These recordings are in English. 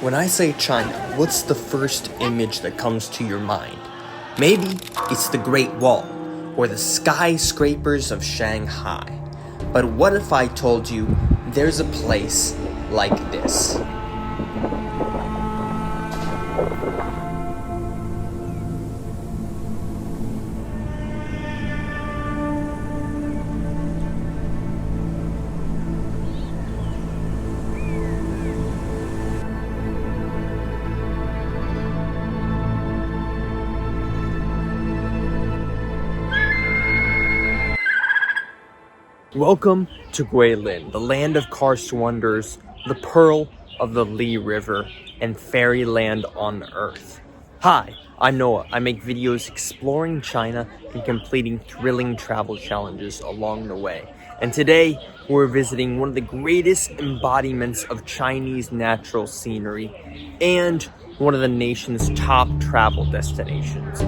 When I say China, what's the first image that comes to your mind? Maybe it's the Great Wall or the skyscrapers of Shanghai. But what if I told you there's a place like this? Welcome to Guilin, the land of Karst wonders, the pearl of the Li River, and Fairyland on Earth. Hi, I'm Noah. I make videos exploring China and completing thrilling travel challenges along the way. And today, we're visiting one of the greatest embodiments of Chinese natural scenery and one of the nation's top travel destinations.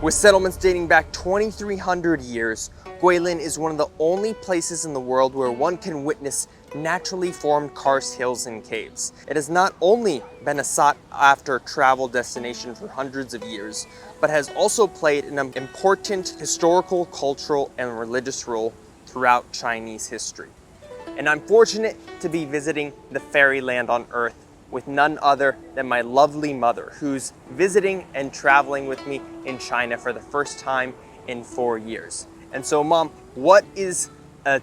With settlements dating back 2,300 years, Guilin is one of the only places in the world where one can witness naturally formed karst hills and caves. It has not only been a sought-after travel destination for hundreds of years, but has also played an important historical, cultural, and religious role throughout Chinese history. And I'm fortunate to be visiting the Fairyland on Earth with none other than my lovely mother, who's visiting and traveling with me in China for the first time in 4 years. And so, Mom, what is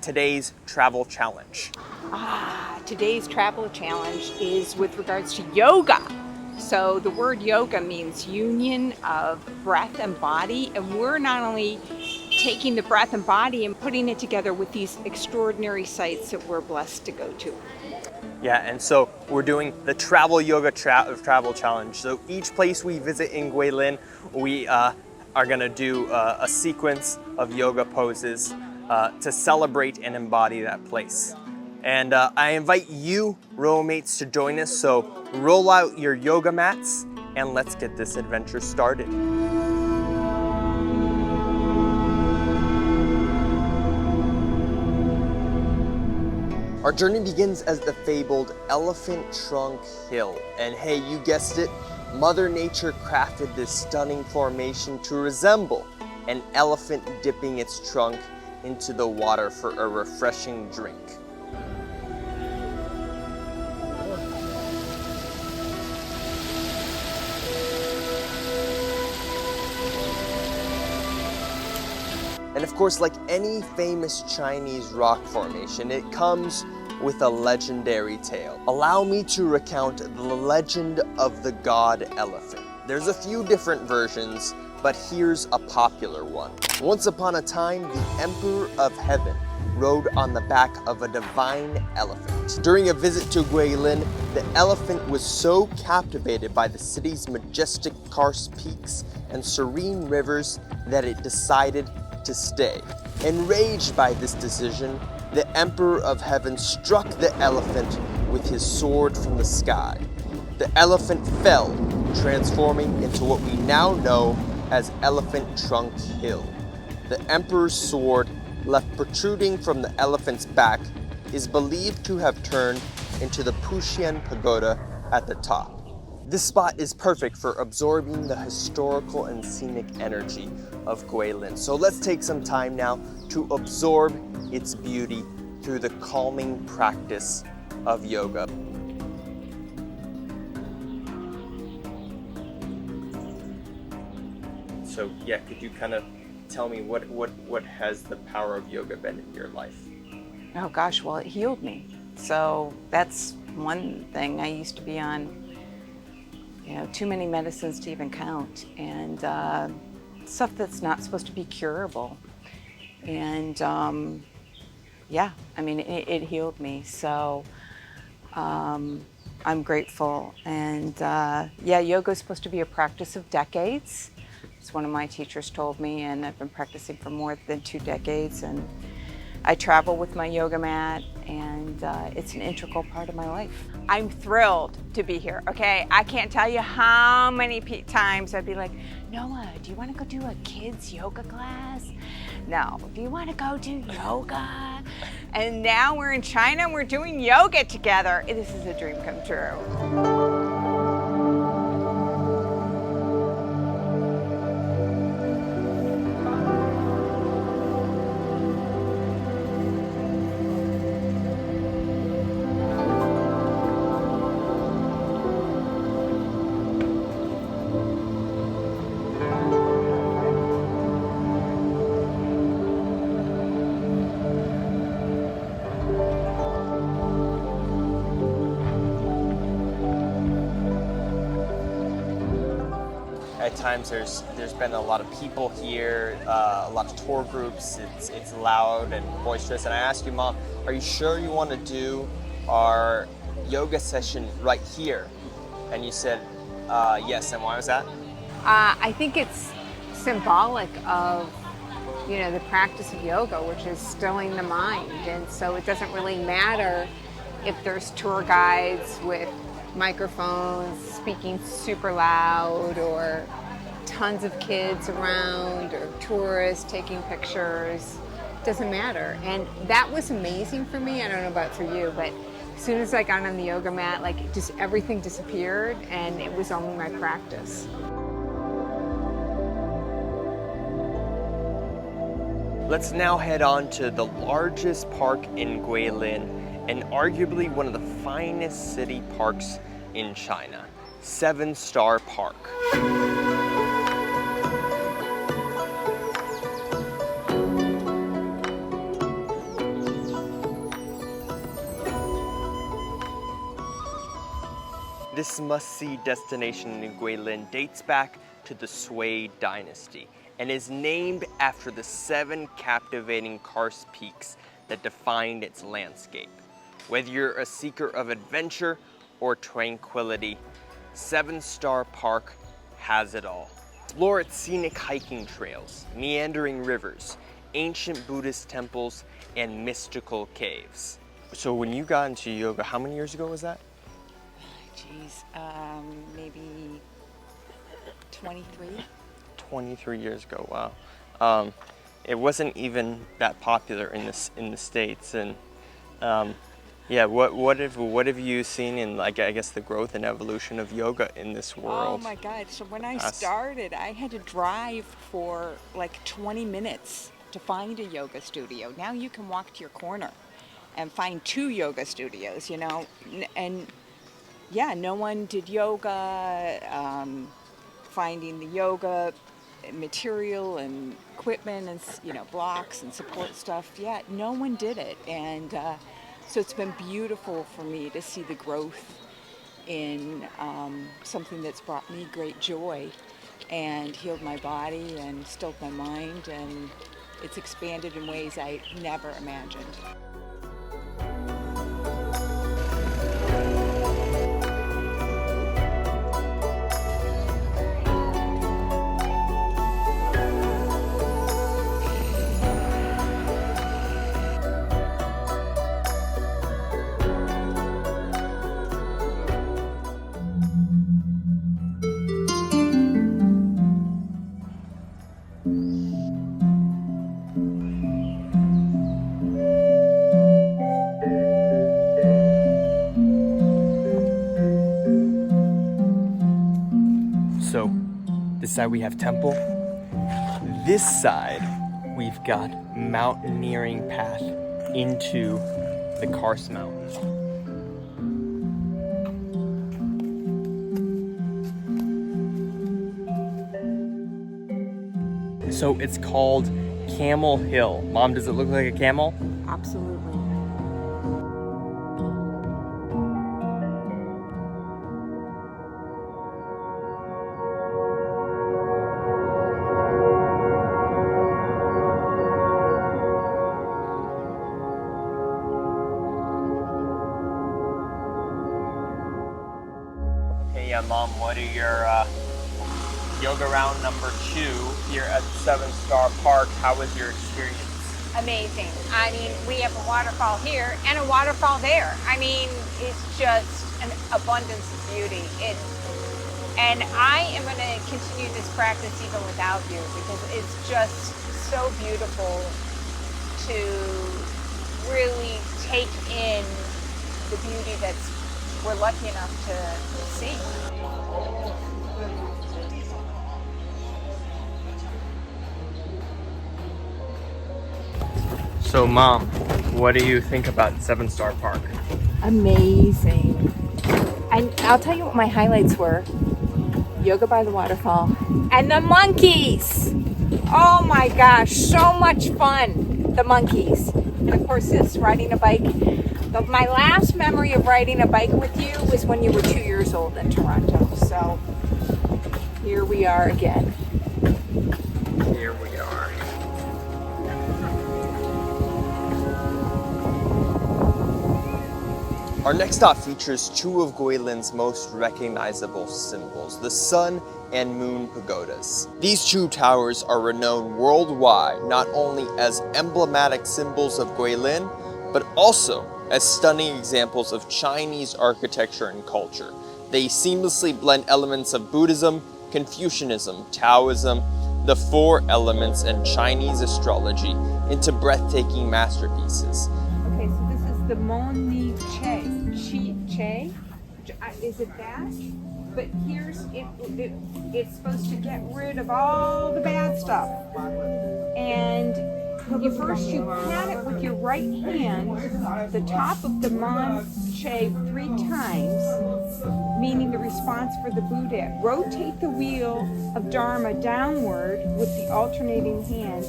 today's travel challenge? Today's travel challenge is with regards to yoga. So the word yoga means union of breath and body, and we're not only taking the breath and body and putting it together with these extraordinary sites that we're blessed to go to. Yeah, and so we're doing the travel yoga travel challenge. So each place we visit in Guilin, we are gonna do a sequence of yoga poses to celebrate and embody that place. And I invite you, roommates, to join us. So roll out your yoga mats and let's get this adventure started. Our journey begins as the fabled Elephant Trunk Hill. And hey, you guessed it, Mother Nature crafted this stunning formation to resemble an elephant dipping its trunk into the water for a refreshing drink. And of course, like any famous Chinese rock formation, it comes with a legendary tale. Allow me to recount the legend of the god elephant. There's a few different versions, but here's a popular one. Once upon a time, the Emperor of Heaven rode on the back of a divine elephant. During a visit to Guilin, the elephant was so captivated by the city's majestic karst peaks and serene rivers that it decided to stay. Enraged by this decision, the Emperor of Heaven struck the elephant with his sword from the sky. The elephant fell, transforming into what we now know as Elephant Trunk Hill. The Emperor's sword, left protruding from the elephant's back, is believed to have turned into the Sun Pagoda at the top. This spot is perfect for absorbing the historical and scenic energy of Guilin. So let's take some time now to absorb its beauty through the calming practice of yoga. So yeah, could you kind of tell me what has the power of yoga been in your life? Oh gosh, well, it healed me. So that's one thing. I used to be on too many medicines to even count, and stuff that's not supposed to be curable. And yeah, I mean, it healed me. So I'm grateful. And yeah, yoga is supposed to be a practice of decades. As one of my teachers told me, and I've been practicing for more than 2 decades. And I travel with my yoga mat, and it's an integral part of my life. I'm thrilled to be here, okay? I can't tell you how many times I'd be like, Noah, do you want to go do a kid's yoga class? No. Do you want to go do yoga? And now we're in China and we're doing yoga together. This is a dream come true. At times there's been a lot of people here, a lot of tour groups. It's loud and boisterous. And I asked you, Mom, are you sure you want to do our yoga session right here? And you said yes. And why was that? I think it's symbolic of, you know, the practice of yoga, which is stilling the mind. And so it doesn't really matter if there's tour guides with microphones speaking super loud, or tons of kids around, or tourists taking pictures. Doesn't matter. And that was amazing for me. I don't know about for you, but as soon as I got on the yoga mat, like, just everything disappeared, and it was only my practice. Let's now head on to the largest park in Guilin, and arguably one of the finest city parks in China, 7-Star Park. This must-see destination in Guilin dates back to the Sui dynasty and is named after the 7 captivating Karst peaks that defined its landscape. Whether you're a seeker of adventure or tranquility, 7-Star Park has it all. Explore its scenic hiking trails, meandering rivers, ancient Buddhist temples, and mystical caves. So when you got into yoga, how many years ago was that? Geez, maybe 23. 23 years ago, wow. It wasn't even that popular in the States, and yeah, what have you seen in, like, I guess, the growth and evolution of yoga in this world? Oh my God, so when I started, I had to drive for like 20 minutes to find a yoga studio. Now you can walk to your corner and find 2 yoga studios, you know, and yeah, no one did yoga, finding the yoga material and equipment and, you know, blocks and support stuff. Yeah, no one did it. And so it's been beautiful for me to see the growth in something that's brought me great joy and healed my body and stilled my mind, and it's expanded in ways I never imagined. So, this side we have temple. This side, we've got mountaineering path into the Karst Mountains. So it's called Camel Hill. Mom, does it look like a camel? Absolutely. Hey, Mom, what are your yoga round number 2 here at 7-Star Park? How was your experience? Amazing. I mean, we have a waterfall here and a waterfall there. I mean, it's just an abundance of beauty. And I am going to continue this practice even without you, because it's just so beautiful to really take in the beauty that's we're lucky enough to see. So Mom, what do you think about 7-Star Park? Amazing. And I'll tell you what my highlights were. Yoga by the waterfall. And the monkeys! Oh my gosh, so much fun. The monkeys. And of course this, riding a bike. But my last memory of riding a bike with you was when you were 2 years old in Toronto. So here we are again. Here we are. Our next stop features two of Guilin's most recognizable symbols, the Sun and Moon Pagodas. These two towers are renowned worldwide not only as emblematic symbols of Guilin, but also as stunning examples of Chinese architecture and culture. They seamlessly blend elements of Buddhism, Confucianism, Taoism, the four elements, and Chinese astrology into breathtaking masterpieces. Okay, so this is the Moni Che. Che? Is it that? But here's it's supposed to get rid of all the bad stuff. And you pat it with your right hand, the top of the Mon Che 3 times, meaning the response for the Buddha. Rotate the wheel of Dharma downward with the alternating hand,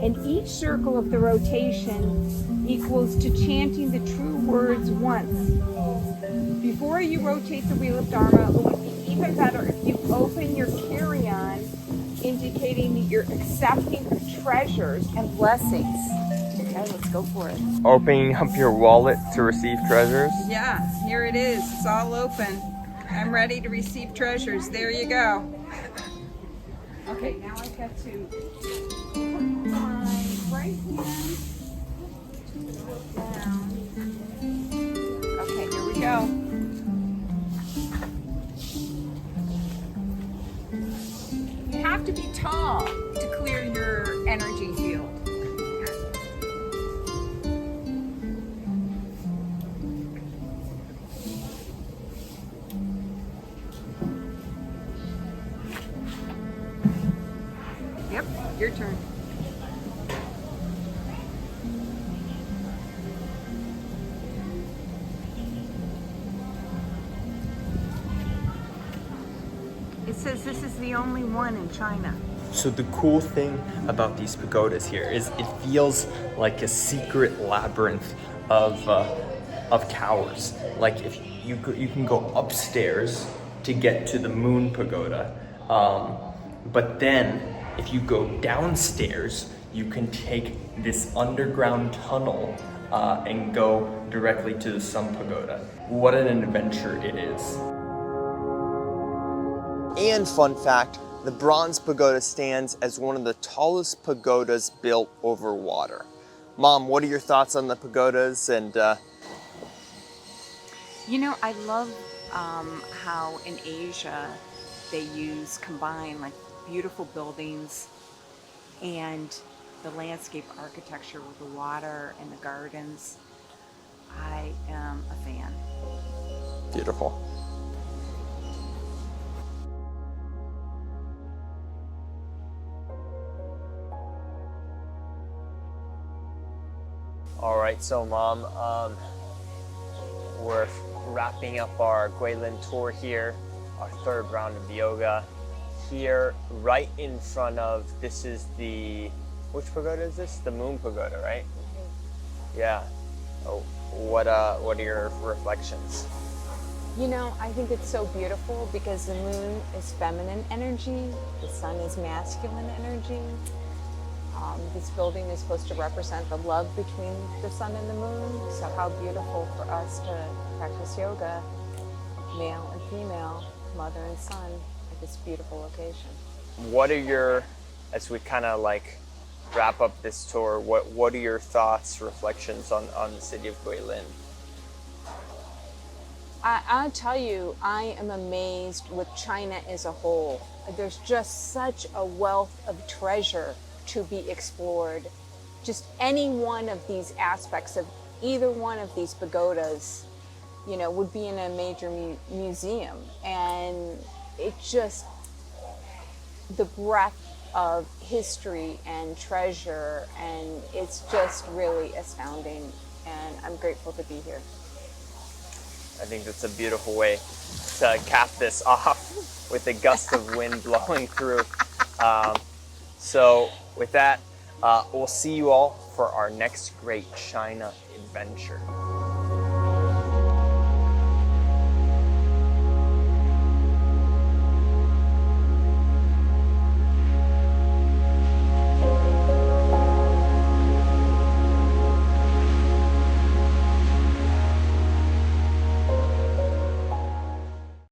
and each circle of the rotation equals to chanting the true words once. Before you rotate the wheel of Dharma, it would be even better if you open your carry-on, indicating that you're accepting of treasures and blessings. Okay, let's go for it. Opening up your wallet to receive treasures. Yeah, here it is. It's all open. I'm ready to receive treasures. There you go. Okay, now I've got to put my right hand down. Okay, here we go. You have to be tall to clear your energy field. Yep, your turn. It says this is the only one in China. So the cool thing about these pagodas here is it feels like a secret labyrinth of towers. Like if you can go upstairs to get to the Moon Pagoda, but then if you go downstairs, you can take this underground tunnel and go directly to the Sun Pagoda. What an adventure it is. And fun fact, the Bronze Pagoda stands as one of the tallest pagodas built over water. Mom, what are your thoughts on the pagodas? And You know, I love how in Asia they combine like beautiful buildings and the landscape architecture with the water and the gardens. I am a fan. beautiful. All right, so Mom, we're wrapping up our Guilin tour here, our third round of yoga. Here, right in front of, this is which pagoda is this? The Moon Pagoda, right? Mm-hmm. Yeah. Oh, what are your reflections? You know, I think it's so beautiful because the moon is feminine energy, the sun is masculine energy. This building is supposed to represent the love between the sun and the moon. So how beautiful for us to practice yoga, male and female, mother and son, at this beautiful location. What are as we kind of like wrap up this tour, what are your thoughts, reflections on the city of Guilin? I'll tell you, I am amazed with China as a whole. There's just such a wealth of treasure to be explored. Just any one of these aspects of either one of these pagodas, you know, would be in a major museum. And it just, the breadth of history and treasure, and it's just really astounding. And I'm grateful to be here. I think that's a beautiful way to cap this off with a gust of wind blowing through. So with that, we'll see you all for our next great China adventure.